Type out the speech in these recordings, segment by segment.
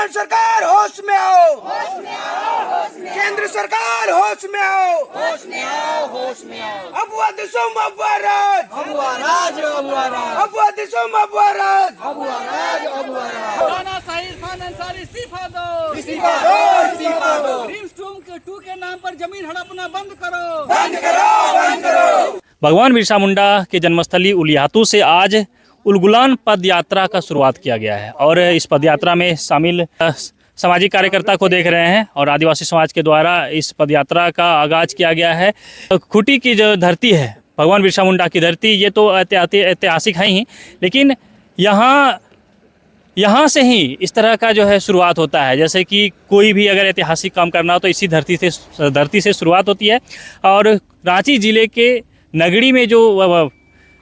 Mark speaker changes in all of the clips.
Speaker 1: भगवान सरकार होश में आओ, केंद्र सरकार होश में आओ, अबुआ दिसुम अबुआ राज, अबुआ दिसुम अबुआ राज,
Speaker 2: तानाशाही इरफान अंसारी इस्तीफा दो, ड्रीम्स 2 के नाम पर जमीन हड़पना बंद करो,
Speaker 1: बंद करो, बंद करो।
Speaker 3: भगवान बिरसा मुंडा के जन्मस्थली उलियातू से आज उलगुलान पद यात्रा का शुरुआत किया गया है और इस पद यात्रा में शामिल सामाजिक कार्यकर्ता को देख रहे हैं और आदिवासी समाज के द्वारा इस पद यात्रा का आगाज किया गया है। खूंटी की जो धरती है, भगवान बिरसा मुंडा की धरती, ये तो ऐतिहासिक है ही, लेकिन यहाँ से ही इस तरह का जो है शुरुआत होता है। जैसे कि कोई भी अगर ऐतिहासिक काम करना हो तो इसी धरती से शुरुआत होती है। और रांची ज़िले के नगड़ी में जो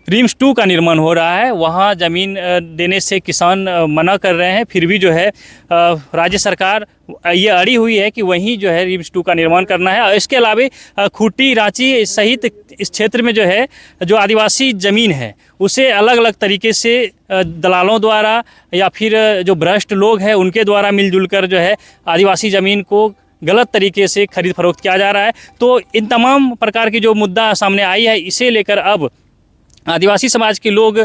Speaker 3: ड्रीम्स 2 का निर्माण हो रहा है, वहाँ ज़मीन देने से किसान मना कर रहे हैं, फिर भी जो है राज्य सरकार ये अड़ी हुई है कि वहीं जो है ड्रीम्स 2 का निर्माण करना है। और इसके अलावा खूंटी, रांची सहित इस क्षेत्र में जो है जो आदिवासी ज़मीन है उसे अलग अलग तरीके से दलालों द्वारा या फिर जो भ्रष्ट लोग हैं उनके द्वारा मिलजुल कर जो है आदिवासी ज़मीन को गलत तरीके से खरीद फरोख्त किया जा रहा है। तो इन तमाम प्रकार की जो मुद्दा सामने आई है, इसे लेकर अब आदिवासी समाज के लोग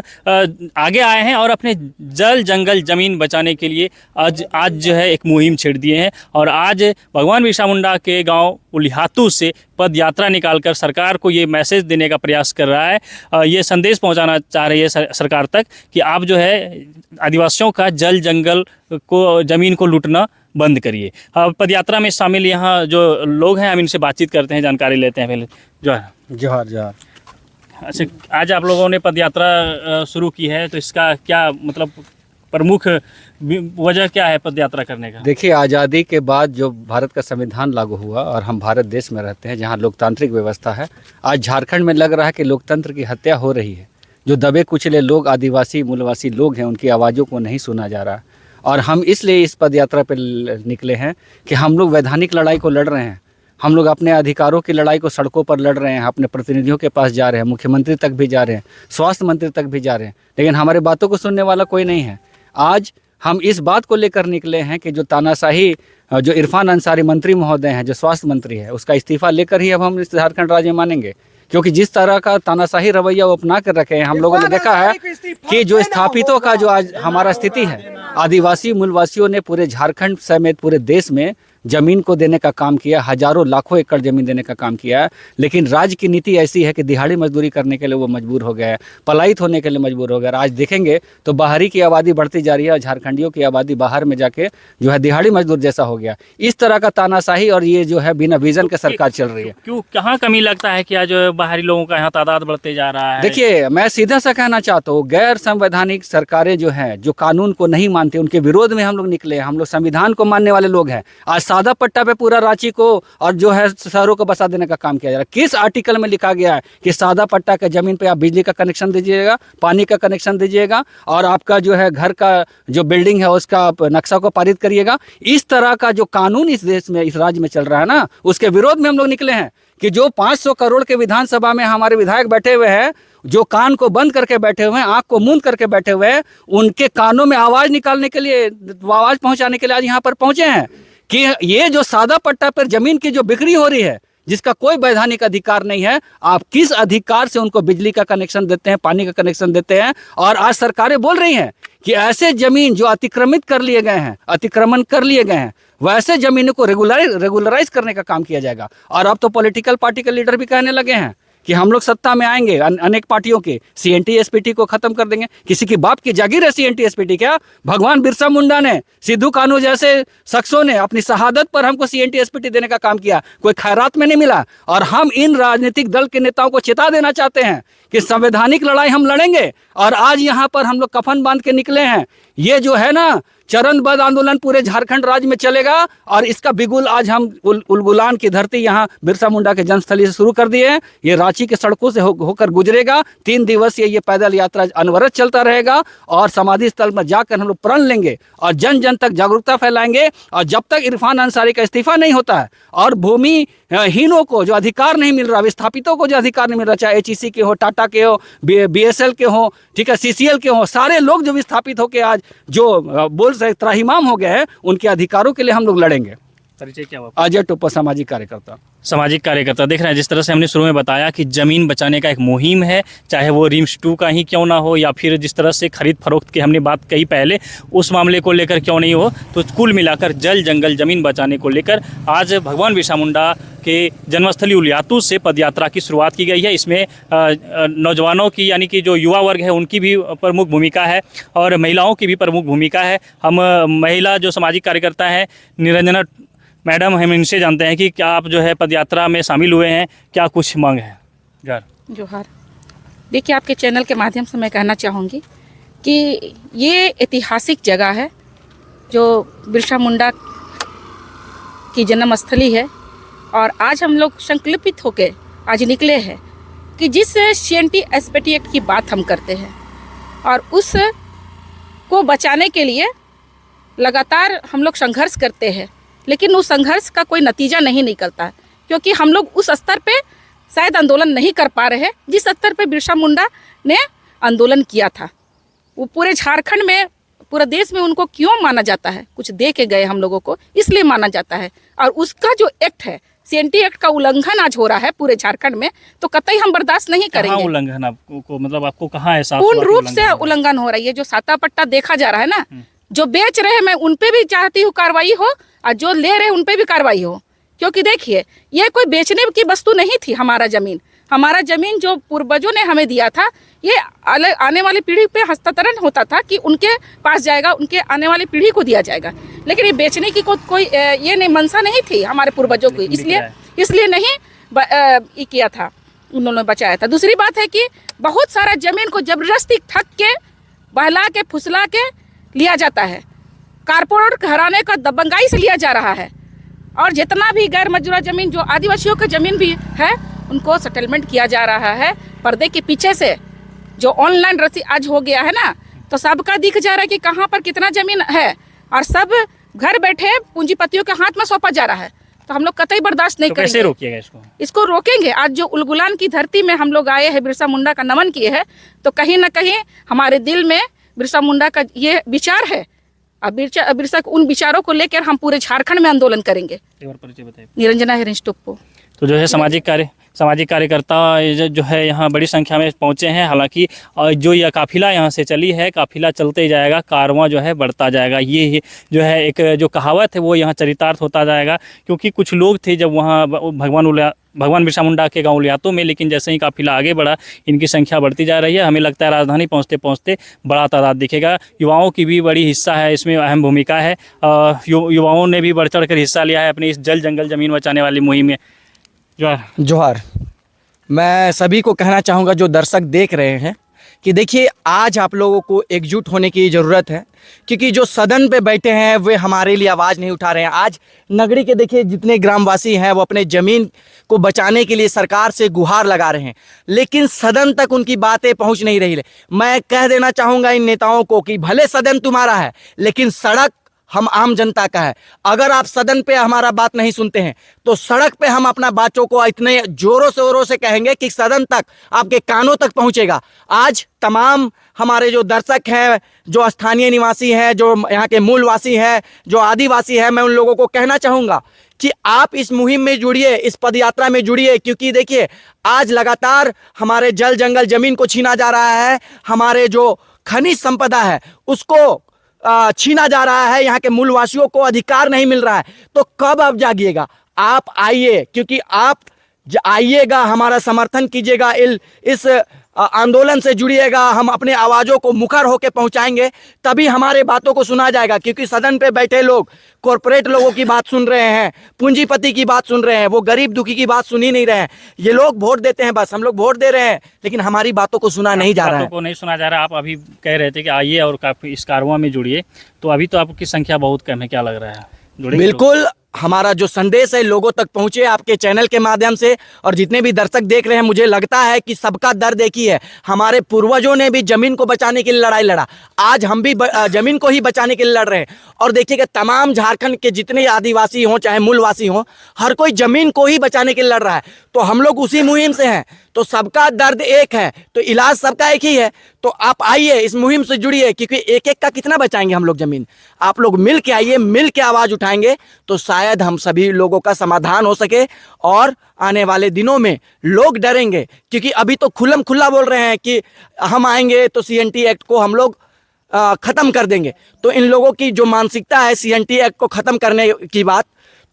Speaker 3: आगे आए हैं और अपने जल जंगल ज़मीन बचाने के लिए आज जो है एक मुहिम छेड़ दिए हैं। और आज भगवान बिरसा मुंडा के गांव उलियातू से पद यात्रा निकालकर सरकार को ये मैसेज देने का प्रयास कर रहा है, ये संदेश पहुंचाना चाह रही है सरकार तक कि आप जो है आदिवासियों का जल जंगल को, ज़मीन को लूटना बंद करिए। पद यात्रा में शामिल यहाँ जो लोग हैं, हम इनसे बातचीत करते हैं, जानकारी लेते हैं। पहले
Speaker 4: जोहार जोहार।
Speaker 3: अच्छा, आज आप लोगों ने पद यात्रा शुरू की है, तो इसका क्या मतलब प्रमुख वजह क्या है पद यात्रा करने का?
Speaker 4: देखिए, आज़ादी के बाद जो भारत का संविधान लागू हुआ और हम भारत देश में रहते हैं जहां लोकतांत्रिक व्यवस्था है, आज झारखंड में लग रहा है कि लोकतंत्र की हत्या हो रही है। जो दबे कुचले लोग, आदिवासी मूलवासी लोग हैं, उनकी आवाज़ों को नहीं सुना जा रहा। और हम इसलिए इस पद यात्रा पर निकले हैं कि हम लोग वैधानिक लड़ाई को लड़ रहे हैं। हम लोग अपने अधिकारों की लड़ाई को सड़कों पर लड़ रहे हैं, अपने प्रतिनिधियों के पास जा रहे हैं, मुख्यमंत्री तक भी जा रहे हैं, स्वास्थ्य मंत्री तक भी जा रहे हैं, लेकिन हमारे बातों को सुनने वाला कोई नहीं है। आज हम इस बात को लेकर निकले हैं कि जो तानाशाही जो इरफान अंसारी मंत्री महोदय हैं, जो स्वास्थ्य मंत्री है, उसका इस्तीफा लेकर ही अब हम इस झारखंड राज्य में मानेंगे। क्योंकि जिस तरह का तानाशाही रवैया वो अपना कर रखे हैं, हम लोगों ने देखा है कि जो स्थापितों का जो आज हमारा स्थिति है, आदिवासी मूलवासियों ने पूरे झारखंड समेत पूरे देश में ज़मीन को देने का काम किया, हजारों लाखों एकड़ ज़मीन देने का काम किया है। लेकिन राज्य की नीति ऐसी है कि दिहाड़ी मजदूरी करने के लिए वो मजबूर हो गया है, पलायित होने के लिए मजबूर हो गया। आज देखेंगे तो बाहरी की आबादी बढ़ती जा रही है और झारखंडियों की आबादी बाहर में जाके जो है दिहाड़ी मजदूर जैसा हो गया। इस तरह का तानाशाही और ये जो है बिना विजन के सरकार चल रही है।
Speaker 3: क्यों, कहाँ कमी लगता है कि आज बाहरी लोगों का यहाँ तादाद बढ़ते जा रहा है?
Speaker 4: देखिए, मैं सीधा सा कहना चाहता हूँ, गैर संवैधानिक सरकारें जो हैं, जो कानून को नहीं मानती, उनके विरोध में हम लोग निकले। हम लोग संविधान को मानने वाले लोग हैं। आज सादा पट्टा पे पूरा रांची को और जो है शहरों को बसा देने का काम किया जा रहा है। किस आर्टिकल में लिखा गया है कि सादा पट्टा के जमीन पे आप बिजली का कनेक्शन दीजिएगा, पानी का कनेक्शन दीजिएगा और आपका जो है घर का जो बिल्डिंग है उसका नक्शा को पारित करिएगा? इस तरह का जो कानून इस देश में, इस राज्य में चल रहा है ना, उसके विरोध में हम लोग निकले हैं कि जो 500 करोड़ के विधानसभा में हमारे विधायक बैठे हुए हैं, जो कान को बंद करके बैठे हुए हैं, आंख को मूंद करके बैठे हुए हैं, उनके कानों में आवाज़ निकालने के लिए, आवाज़ पहुंचाने के लिए आज यहाँ पर पहुंचे हैं कि ये जो सादा पट्टा पर जमीन की जो बिक्री हो रही है, जिसका कोई वैधानिक अधिकार नहीं है, आप किस अधिकार से उनको बिजली का कनेक्शन देते हैं, पानी का कनेक्शन देते हैं? और आज सरकारें बोल रही हैं कि ऐसे जमीन जो अतिक्रमित कर लिए गए हैं, अतिक्रमण कर लिए गए हैं, वैसे जमीनों को रेगुलराइज करने का काम किया जाएगा। और अब तो पॉलिटिकल पार्टी के लीडर भी कहने लगे हैं कि हम लोग सत्ता में आएंगे, अनेक पार्टियों के सीएनटी एसपीटी को खत्म कर देंगे। किसी की बाप की जागीर है सीएनटी एसपीटी क्या? भगवान बिरसा मुंडा ने, सिद्धू कानू जैसे शख्सों ने अपनी शहादत पर हमको सीएनटी एसपीटी देने का काम किया, कोई खैरात में नहीं मिला। और हम इन राजनीतिक दल के नेताओं को चेता देना चाहते हैं कि संवैधानिक लड़ाई हम लड़ेंगे। और आज यहाँ पर हम लोग कफन बांध के निकले हैं। ये जो है ना चरणबद्ध आंदोलन पूरे झारखंड राज्य में चलेगा और इसका बिगुल आज हम उलगुलान की धरती यहाँ बिरसा मुंडा के जन्मस्थली से शुरू कर दिए हैं। ये रांची के सड़कों से होकर गुजरेगा। 3 दिवसीय ये पैदल यात्रा अनवरत चलता रहेगा और समाधि स्थल में जाकर हम लोग प्रण लेंगे और जन जन तक जागरूकता फैलाएंगे। और जब तक इरफान अंसारी का इस्तीफा नहीं होता है और भूमि हीनों को जो अधिकार नहीं मिल रहा, विस्थापितों को जो अधिकार नहीं मिल रहा, चाहे HEC के हो, टाटा के हो, BSL के हो, ठीक है, CCL के हो, सारे लोग जो विस्थापित होकर आज जो बोल सकते त्राहिमाम हो गए हैं, उनके अधिकारों के लिए हम लोग लड़ेंगे।
Speaker 3: परिचय क्या हुआ?
Speaker 4: अजय टोपा, सामाजिक कार्यकर्ता।
Speaker 3: सामाजिक कार्यकर्ता। देख रहे हैं जिस तरह से हमने शुरू में बताया कि ज़मीन बचाने का एक मुहिम है, चाहे वो रिम्स 2 का ही क्यों ना हो या फिर जिस तरह से खरीद फरोख्त की हमने बात कही पहले, उस मामले को लेकर क्यों नहीं हो, तो कुल मिलाकर जल जंगल ज़मीन बचाने को लेकर आज भगवान बिरसा मुंडा के जन्मस्थली उलियातू से पदयात्रा की शुरुआत की गई है। इसमें नौजवानों की यानी कि जो युवा वर्ग है उनकी भी प्रमुख भूमिका है और महिलाओं की भी प्रमुख भूमिका है। हम महिला जो सामाजिक कार्यकर्ता हैं निरंजना मैडम, हम इनसे जानते हैं कि क्या आप जो है पदयात्रा में शामिल हुए हैं, क्या कुछ मांग है?
Speaker 5: जोहार। देखिए, आपके चैनल के माध्यम से मैं कहना चाहूँगी कि ये ऐतिहासिक जगह है जो बिरसा मुंडा की जन्मस्थली है और आज हम लोग संकल्पित होकर आज निकले हैं कि जिस CNT SPT एक्ट की बात हम करते हैं और उस को बचाने के लिए लगातार हम लोग संघर्ष करते हैं, लेकिन उस संघर्ष का कोई नतीजा नहीं निकलता क्योंकि हम लोग उस स्तर पे शायद आंदोलन नहीं कर पा रहे हैं जिस स्तर पे बिरसा मुंडा ने आंदोलन किया था। वो पूरे झारखंड में, पूरे देश में उनको क्यों माना जाता है, कुछ दे के गए हम लोगों को, इसलिए माना जाता है। और उसका जो एक्ट है, CNT एक्ट का उल्लंघन आज हो रहा है पूरे झारखंड में, तो कतई हम बर्दाश्त नहीं करेंगे।
Speaker 3: उल्लंघन आपको मतलब आपको कहाँ एहसास
Speaker 5: पूर्ण रूप से उल्लंघन हो रहा है। ये जो साता पट्टा देखा जा रहा है ना, जो बेच रहे हैं, मैं उन पे भी चाहती हूँ कार्रवाई हो और जो ले रहे हैं उन पे भी कार्रवाई हो, क्योंकि देखिए ये कोई बेचने की वस्तु नहीं थी। हमारा जमीन जो पूर्वजों ने हमें दिया था, ये आने वाली पीढ़ी पे हस्तांतरण होता था कि उनके पास जाएगा, उनके आने वाली पीढ़ी को दिया जाएगा, लेकिन ये बेचने की कोई ये नहीं मंशा नहीं थी हमारे पूर्वजों की, इसलिए नहीं ये किया था, उन्होंने बचाया था। दूसरी बात है कि बहुत सारा जमीन को जबरदस्ती ठग के, बहला के, फुसला के लिया जाता है, कारपोरेट घराने का दबंगाई से लिया जा रहा है और जितना भी गैर मजूरा जमीन जो आदिवासियों का जमीन भी है उनको सेटलमेंट किया जा रहा है पर्दे के पीछे से। जो ऑनलाइन रसीद आज हो गया है ना, तो सबका दिख जा रहा है कि कहाँ पर कितना जमीन है और सब घर बैठे पूंजीपतियों के हाथ में सौंपा जा रहा है। तो हम लोग कतई बर्दाश्त नहीं करेंगे।
Speaker 3: कैसे रोकिएगा इसको
Speaker 5: रोकेंगे। आज जो उलगुलान की धरती में हम लोग आए हैं, बिरसा मुंडा का नमन किए हैं, तो कहीं ना कहीं हमारे दिल में बिरसा मुंडा का ये विचार है और बिरसा उन विचारों को लेकर हम पूरे झारखंड में आंदोलन करेंगे।
Speaker 3: एक बार परिचय बताइए।
Speaker 5: निरंजना हिरेंज टोप्पो।
Speaker 3: तो जो है सामाजिक कार्यकर्ता जो है यहाँ बड़ी संख्या में पहुँचे हैं। हालांकि जो यह काफिला यहाँ से चली है, काफिला चलते ही जाएगा, कारवां जो है बढ़ता जाएगा। ये जो है एक जो कहावत है वो यहाँ चरितार्थ होता जाएगा, क्योंकि कुछ लोग थे जब वहाँ भगवान बिरसा मुंडा के गांव उलियातू में, लेकिन जैसे ही काफिला आगे बढ़ा इनकी संख्या बढ़ती जा रही है। हमें लगता है राजधानी पहुँचते पहुँचते बड़ा तादाद दिखेगा। युवाओं की भी बड़ी हिस्सा है, इसमें अहम भूमिका है। युवाओं ने भी बढ़ चढ़ कर हिस्सा लिया है अपनी इस जल जंगल ज़मीन बचाने वाली मुहिम में।
Speaker 1: जोहार। मैं सभी को कहना चाहूँगा जो दर्शक देख रहे हैं कि देखिए, आज आप लोगों को एकजुट होने की ज़रूरत है, क्योंकि जो सदन पे बैठे हैं वे हमारे लिए आवाज़ नहीं उठा रहे हैं। आज नगरी के देखिए जितने ग्रामवासी हैं वो अपने ज़मीन को बचाने के लिए सरकार से गुहार लगा रहे हैं, लेकिन सदन तक उनकी बातें पहुंच नहीं रही है। मैं कह देना चाहूँगा इन नेताओं को कि भले सदन तुम्हारा है, लेकिन सड़क हम आम जनता का है। अगर आप सदन पे हमारा बात नहीं सुनते हैं तो सड़क पे हम अपना बातों को इतने जोरों शोरों से कहेंगे कि सदन तक, आपके कानों तक पहुंचेगा। आज तमाम हमारे जो दर्शक हैं, जो स्थानीय निवासी हैं, जो यहाँ के मूलवासी हैं, जो आदिवासी हैं, मैं उन लोगों को कहना चाहूँगा कि आप इस मुहिम में जुड़िए, इस पदयात्रा में जुड़िए, क्योंकि देखिए आज लगातार हमारे जल जंगल जमीन को छीना जा रहा है, हमारे जो खनिज संपदा है उसको छीना जा रहा है, यहाँ के मूलवासियों को अधिकार नहीं मिल रहा है। तो कब आप जागिएगा? आप आइए, क्योंकि आप आइएगा, हमारा समर्थन कीजिएगा, इस आंदोलन से जुड़िएगा, हम अपने आवाज़ों को मुखर होकर पहुंचाएंगे, तभी हमारे बातों को सुना जाएगा। क्योंकि सदन पे बैठे लोग कॉरपोरेट लोगों की बात सुन रहे हैं, पूंजीपति की बात सुन रहे हैं, वो गरीब दुखी की बात सुन ही नहीं रहे हैं। ये लोग वोट देते हैं, बस हम लोग वोट दे रहे हैं, लेकिन हमारी बातों को सुना नहीं जा रहा है।
Speaker 3: को नहीं सुना जा रहा। आप अभी कह रहे थे कि आइए और काफी इस कारवां में जुड़िए, तो अभी तो आपकी संख्या बहुत कम है, क्या लग रहा है?
Speaker 1: बिल्कुल, हमारा जो संदेश है लोगों तक पहुंचे आपके चैनल के माध्यम से। और जितने भी दर्शक देख रहे हैं, मुझे लगता है कि सबका दर्द एक ही है। हमारे पूर्वजों ने भी ज़मीन को बचाने के लिए लड़ाई लड़ा, आज हम भी ज़मीन को ही बचाने के लिए लड़ रहे हैं। और देखिएगा तमाम झारखंड के जितने आदिवासी हों चाहे मूलवासी हों, हर कोई ज़मीन को ही बचाने के लिए लड़ रहा है। तो हम लोग उसी मुहिम से हैं, तो सबका दर्द एक है, तो इलाज सबका एक ही है। तो आप आइए, इस मुहिम से जुड़िए, क्योंकि एक एक का कितना बचाएंगे हम लोग ज़मीन। आप लोग मिल के आइए, मिल के आवाज़ उठाएंगे तो शायद हम सभी लोगों का समाधान हो सके। और आने वाले दिनों में लोग डरेंगे, क्योंकि अभी तो खुल्लम खुल्ला बोल रहे हैं कि हम आएंगे तो CNT एक्ट को हम लोग ख़त्म कर देंगे। तो इन लोगों की जो मानसिकता है CNT एक्ट को ख़त्म करने की बात,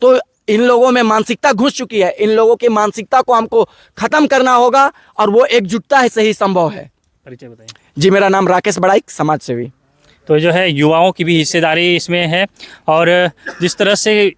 Speaker 1: तो इन लोगों में मानसिकता घुस चुकी है। इन लोगों की मानसिकता को हमको ख़त्म करना होगा, और वो एकजुटता से ही संभव है।
Speaker 3: परिचय बताइए।
Speaker 1: जी, मेरा नाम राकेश बड़ाइक, समाज सेवी।
Speaker 3: तो जो है युवाओं की भी हिस्सेदारी इसमें है, और जिस तरह से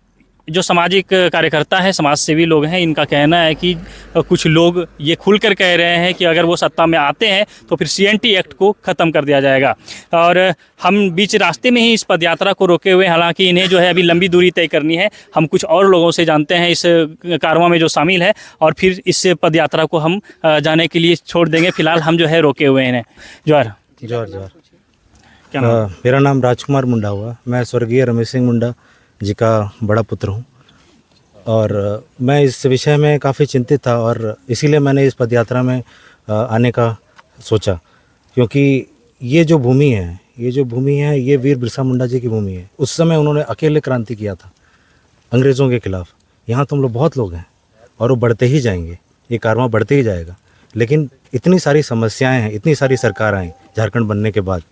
Speaker 3: जो सामाजिक कार्यकर्ता है, समाज सेवी लोग हैं, इनका कहना है कि कुछ लोग ये खुलकर कह रहे हैं कि अगर वो सत्ता में आते हैं तो फिर CNT एक्ट को ख़त्म कर दिया जाएगा। और हम बीच रास्ते में ही इस पदयात्रा को रोके हुए, हालांकि इन्हें जो है अभी लंबी दूरी तय करनी है। हम कुछ और लोगों से जानते हैं इस कारवां में जो शामिल है, और फिर इस पदयात्रा को हम जाने के लिए छोड़ देंगे। फिलहाल हम जो है रोके हुए हैं। जोहार।
Speaker 6: जोहार।
Speaker 3: क्या नाम?
Speaker 6: मेरा नाम राजकुमार मुंडा हुआ। मैं स्वर्गीय रमेश सिंह मुंडा जी का बड़ा पुत्र हूँ, और मैं इस विषय में काफ़ी चिंतित था, और इसीलिए मैंने इस पदयात्रा में आने का सोचा, क्योंकि ये जो भूमि है ये वीर बिरसा मुंडा जी की भूमि है। उस समय उन्होंने अकेले क्रांति किया था अंग्रेज़ों के खिलाफ। यहाँ तो हम लोग बहुत लोग हैं, और वो बढ़ते ही जाएंगे, ये कारवां बढ़ते ही जाएगा। लेकिन इतनी सारी समस्याएं हैं, इतनी सारी सरकार आई झारखंड बनने के बाद,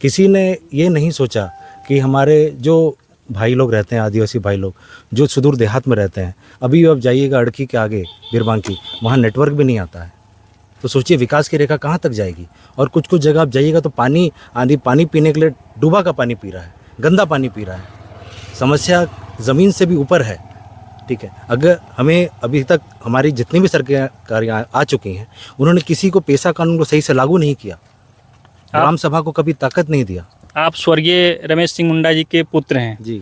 Speaker 6: किसी ने ये नहीं सोचा कि हमारे जो भाई लोग रहते हैं, आदिवासी भाई लोग जो सुदूर देहात में रहते हैं, अभी आप जाइएगा अड़की के आगे बिरबांकी, वहाँ नेटवर्क भी नहीं आता है। तो सोचिए विकास की रेखा कहाँ तक जाएगी। और कुछ कुछ जगह आप जाइएगा तो पानी पीने के लिए डूबा का पानी पी रहा है, गंदा पानी पी रहा है। समस्या ज़मीन से भी ऊपर है, ठीक है। अगर हमें अभी तक हमारी जितनी भी सरकारें आ चुकी हैं, उन्होंने किसी को पेशा कानून को सही से लागू नहीं किया, ग्राम सभा को कभी ताकत नहीं दिया।
Speaker 3: आप स्वर्गीय रमेश सिंह मुंडा जी के पुत्र हैं
Speaker 6: जी।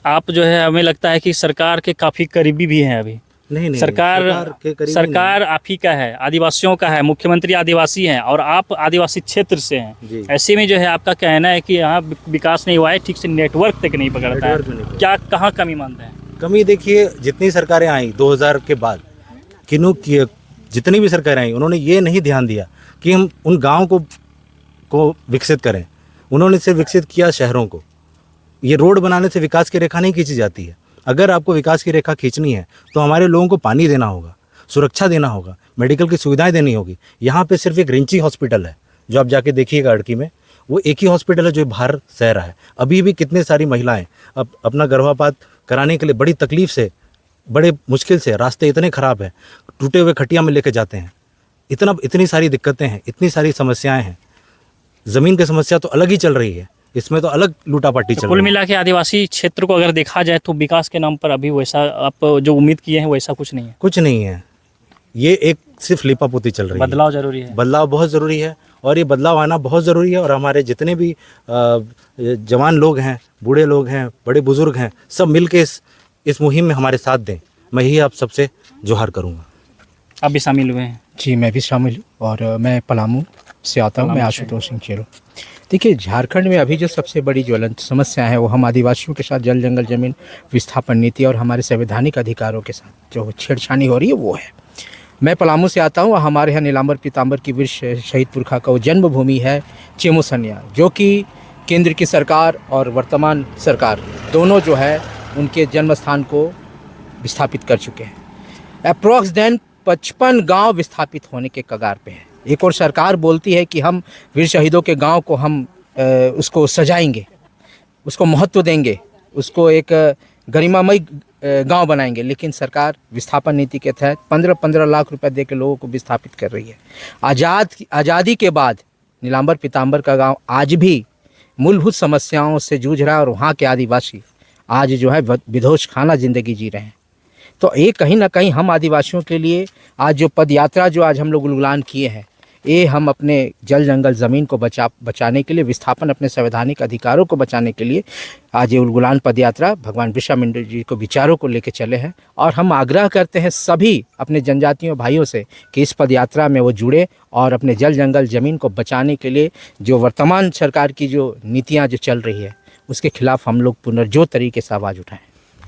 Speaker 3: आप जो है, हमें लगता है कि सरकार के काफ़ी करीबी भी हैं अभी।
Speaker 6: नहीं,
Speaker 3: सरकार आप ही का है, आदिवासियों का है, मुख्यमंत्री आदिवासी हैं, और आप आदिवासी क्षेत्र से हैं। ऐसे में जो है आपका कहना है कि यहाँ विकास नहीं हुआ है, ठीक से नेटवर्क तक नहीं पकड़ता है। क्या कहाँ कमी मानते हैं?
Speaker 6: कमी देखिए, जितनी सरकारें आई 2000 के बाद, जितनी भी सरकारें आई, उन्होंने ये नहीं ध्यान दिया कि हम उन गाँव को विकसित करें। उन्होंने सिर्फ विकसित किया शहरों को। ये रोड बनाने से विकास की रेखा नहीं खींची जाती है। अगर आपको विकास की रेखा खींचनी है तो हमारे लोगों को पानी देना होगा, सुरक्षा देना होगा, मेडिकल की सुविधाएं देनी होगी। यहाँ पे सिर्फ एक रिंची हॉस्पिटल है, जो आप जाके देखिएगा अड़की में, वो एक ही हॉस्पिटल है जो बाहर सह रहा है। अभी भी कितने सारी महिलाएं अब अपना गर्भपात कराने के लिए बड़ी तकलीफ से, बड़े मुश्किल से, रास्ते इतने ख़राब हैं, टूटे हुए खटिया में लेके जाते हैं। इतनी सारी दिक्कतें हैं, इतनी सारी समस्याएँ हैं। ज़मीन की समस्या तो अलग ही चल रही है, इसमें तो अलग लूटापाटी चल रही है।
Speaker 3: कुल मिला के आदिवासी क्षेत्र को अगर देखा जाए तो विकास के नाम पर अभी वैसा आप जो उम्मीद किए हैं वैसा कुछ नहीं है।
Speaker 6: कुछ नहीं है, ये एक सिर्फ लिपापोती चल रही है।
Speaker 3: बदलाव जरूरी है,
Speaker 6: बदलाव बहुत ज़रूरी है, और ये बदलाव आना बहुत ज़रूरी है। और हमारे जितने भी जवान लोग हैं, बूढ़े लोग हैं, बड़े बुजुर्ग हैं, सब मिल के इस मुहिम में हमारे साथ दें। मैं यही आप सबसे जोहार करूँगा।
Speaker 3: आप भी शामिल हुए हैं?
Speaker 7: जी, मैं भी शामिल हूँ, और मैं पलामू से आता हूँ। मैं आशुतोष सिंह चेरो। देखिए, झारखंड में अभी जो सबसे बड़ी ज्वलंत समस्या है वो हम आदिवासियों के साथ जल जंगल जमीन विस्थापन नीति और हमारे संवैधानिक अधिकारों के साथ जो छेड़छानी हो रही है वो है। मैं पलामू से आता हूँ, और हमारे यहाँ नीलांबर पीताम्बर की वीर शहीद पुरखा का वो जन्मभूमि है चेमोसनिया, जो कि केंद्र की सरकार और वर्तमान सरकार दोनों जो है उनके जन्म स्थान को विस्थापित कर चुके हैं। अप्रॉक्स देन 55 गांव विस्थापित होने के कगार पे है। एक और सरकार बोलती है कि हम वीर शहीदों के गांव को हम उसको सजाएंगे, उसको महत्व देंगे, उसको एक गरिमामय गांव बनाएंगे, लेकिन सरकार विस्थापन नीति के तहत 15-15 लाख रुपए दे के लोगों को विस्थापित कर रही है। आज़ादी के बाद नीलांबर पीताम्बर का गांव आज भी मूलभूत समस्याओं से जूझ रहा है, और वहाँ के आदिवासी आज जो है विधोष खाना ज़िंदगी जी रहे हैं। तो ये कहीं ना कहीं हम आदिवासियों के लिए आज जो पद यात्रा जो आज हम लोग उलगुलान किए हैं, ये हम अपने जल जंगल ज़मीन को बचाने के लिए, विस्थापन अपने संवैधानिक अधिकारों को बचाने के लिए आज ये उलगुलान पद यात्रा भगवान बिरसा मुंडा जी को विचारों को लेकर चले हैं। और हम आग्रह करते हैं सभी अपने जनजातियों भाइयों से कि इस पद यात्रा में वो जुड़े और अपने जल जंगल ज़मीन को बचाने के लिए जो वर्तमान सरकार की जो नीतियाँ जो चल रही है उसके खिलाफ हम लोग पुनर्जोत तरीके से आवाज़ उठाएं।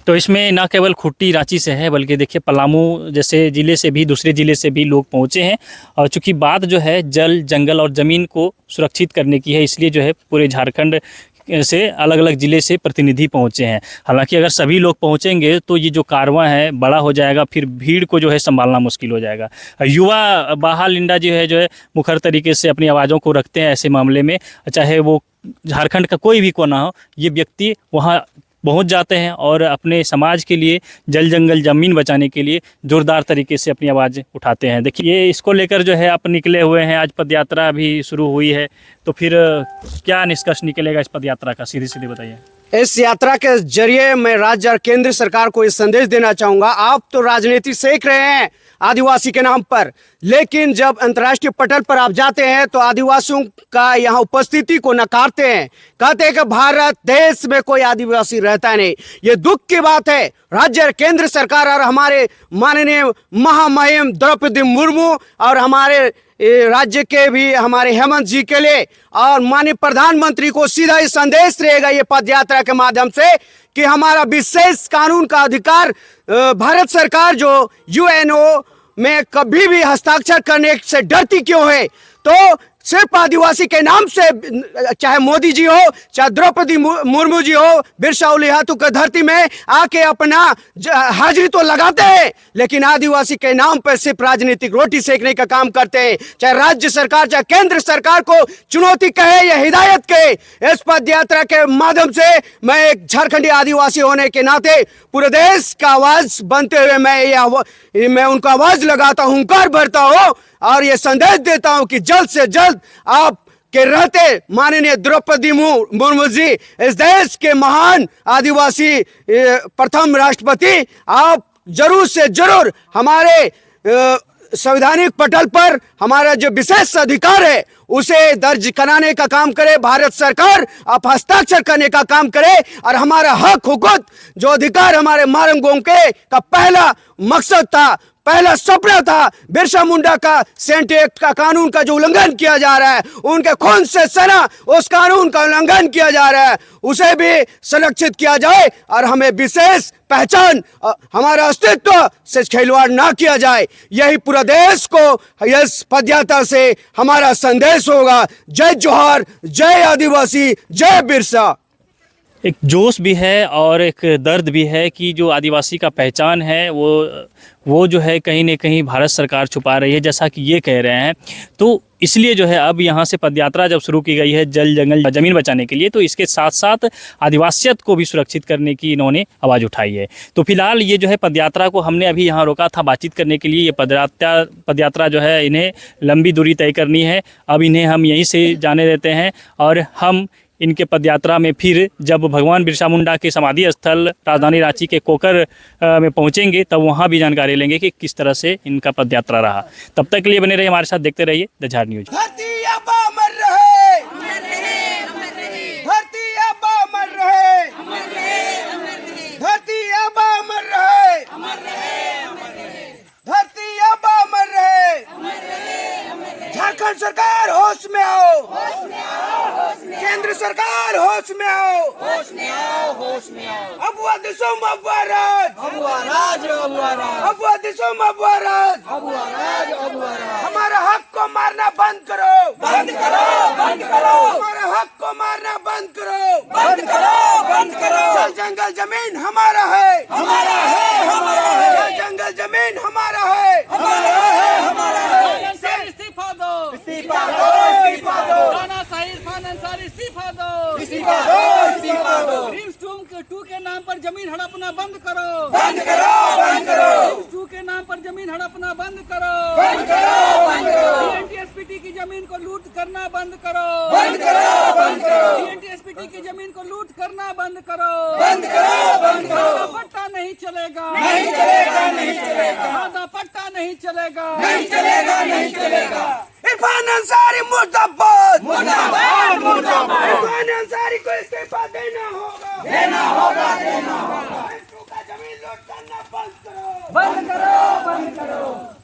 Speaker 3: तो इसमें न केवल खुट्टी रांची से है बल्कि देखिए पलामू जैसे ज़िले से भी, दूसरे ज़िले से भी लोग पहुँचे हैं। और चूँकि बात जो है जल जंगल और ज़मीन को सुरक्षित करने की है, इसलिए जो है पूरे झारखंड से अलग अलग ज़िले से प्रतिनिधि पहुँचे हैं। हालांकि अगर सभी लोग पहुँचेंगे तो ये जो कारवां है बड़ा हो जाएगा, फिर भीड़ को जो है संभालना मुश्किल हो जाएगा। युवा बाहा लिंडा जो है मुखर तरीके से अपनी आवाज़ों को रखते हैं ऐसे मामले में, चाहे वो झारखंड का कोई भी कोना हो, ये व्यक्ति वहाँ पहुंच जाते हैं और अपने समाज के लिए, जल जंगल ज़मीन बचाने के लिए जोरदार तरीके से अपनी आवाज़ उठाते हैं। देखिए ये इसको लेकर जो है आप निकले हुए हैं, आज पदयात्रा भी शुरू हुई है, तो फिर क्या निष्कर्ष निकलेगा इस पदयात्रा का, सीधे सीधे बताइए।
Speaker 8: इस यात्रा के जरिए मैं राज्य और केंद्र सरकार को ये संदेश देना चाहूँगा, आप तो राजनीति सीख रहे हैं आदिवासी के नाम पर, लेकिन जब अंतर्राष्ट्रीय पटल पर आप जाते हैं तो आदिवासियों का यहाँ उपस्थिति को नकारते हैं, कहते हैं कि भारत देश में कोई आदिवासी रहता नहीं। ये दुख की बात है। राज्य और केंद्र सरकार और हमारे माननीय महामहिम द्रौपदी मुर्मू और हमारे राज्य के भी हमारे हेमंत जी के लिए और माननीय प्रधानमंत्री को सीधा ही संदेश रहेगा ये पदयात्रा के माध्यम से कि हमारा विशेष कानून का अधिकार भारत सरकार जो यूएनओ में कभी भी हस्ताक्षर करने से डरती क्यों है। तो सिर्फ आदिवासी के नाम से, चाहे मोदी जी हो, चाहे द्रौपदी मुर्मू जी हो, बिरसा उलिहातू के धरती में आके अपना हाजिरी तो लगाते हैं, लेकिन आदिवासी के नाम पर सिर्फ राजनीतिक रोटी सेकने का काम करते हैं। चाहे राज्य सरकार, चाहे केंद्र सरकार को चुनौती कहे या हिदायत कहे, इस पद यात्रा के माध्यम से मैं एक झारखंडी आदिवासी होने के नाते पूरे देश का आवाज बनते हुए मैं उनका आवाज लगाता हूँ, हुंकार भरता हूँ और ये संदेश देता हूं कि जल्द से जल्द आप के रहते माननीय द्रौपदी मुर्मू जी, इस देश के महान आदिवासी प्रथम राष्ट्रपति, आप जरूर से जरूर हमारे संवैधानिक पटल पर हमारा जो विशेष अधिकार है उसे दर्ज कराने का काम करे। भारत सरकार आप हस्ताक्षर करने का काम करे और हमारा हक हुकूक जो अधिकार हमारे मारंग गोंके का पहला मकसद था, पहला सपना था, बिरसा मुंडा का सेंट एक्ट का कानून का जो उल्लंघन किया जा रहा है, उनके खून से सना उस कानून का उल्लंघन किया जा रहा है, उसे भी संरक्षित किया जाए और हमें विशेष पहचान, हमारा अस्तित्व से खिलवाड़ ना किया जाए। यही पूरा देश को इस पदयात्रा से हमारा संदेश होगा। जय जोहार, जय आदिवासी, जय बिरसा।
Speaker 3: एक जोश भी है और एक दर्द भी है कि जो आदिवासी का पहचान है वो जो है कहीं न कहीं भारत सरकार छुपा रही है, जैसा कि ये कह रहे हैं। तो इसलिए जो है अब यहाँ से पदयात्रा जब शुरू की गई है जल जंगल ज़मीन बचाने के लिए, तो इसके साथ साथ आदिवासियत को भी सुरक्षित करने की इन्होंने आवाज़ उठाई है। तो फिलहाल ये जो है पदयात्रा को हमने अभी यहाँ रोका था बातचीत करने के लिए। ये पदयात्रा जो है इन्हें लंबी दूरी तय करनी है, अब इन्हें हम यहीं से जाने देते हैं और हम इनके पदयात्रा में फिर जब भगवान बिरसा मुंडा के समाधि स्थल राजधानी रांची के कोकर में पहुंचेंगे तब वहां भी जानकारी लेंगे कि किस तरह से इनका पदयात्रा रहा। तब तक के लिए बने रहिए हमारे साथ, देखते रहिए द झार न्यूज।
Speaker 8: धरती अबा अमर रहे, धरती अबा अमर रहे, धरती अबा अमर रहे, धरती अबा अमर रहे। झारखंड सरकार होश में आओ, केंद्र सरकार होश में आओ, अबुआ दिसोम अबुआ राज, अबुआ दिसोम अबुआ राज। हमारा हक को मारना बंद करो, बंद करो, बंद करो। हमारा हक को मारना बंद करो, बंद करो, बंद करो। जल जंगल जमीन हमारा है, हमारा है, हमारा है। जल जंगल जमीन हमारा है, हमारा है, हमारा है।
Speaker 2: इस्तीफा दो,
Speaker 8: इस्तीफा दो, इस्तीफा दो।
Speaker 2: राणा साहिर खान अंसारी इस्तीफा दो,
Speaker 8: इस्तीफा दो, इस्तीफा दो।
Speaker 2: ड्रीम्स 2 के नाम पर जमीन हड़पना बंद करो,
Speaker 8: बंद करो, बंद करो।
Speaker 2: ड्रीम्स 2 के नाम पर जमीन हड़पना बंद करो,
Speaker 8: बंद करो, बंद करो।
Speaker 2: TNTSPT की जमीन को लूट करना बंद करो,
Speaker 8: बंद करो, बंद करो।
Speaker 2: TNTSPT की जमीन को लूट करना बंद करो,
Speaker 8: बंद करो, बंद करो।
Speaker 2: पट्टा नहीं चलेगा,
Speaker 8: नहीं चलेगा, नहीं चलेगा।
Speaker 2: आधा पट्टा नहीं चलेगा,
Speaker 8: नहीं चलेगा, नहीं चलेगा। इरफान
Speaker 2: करो, बंद करो।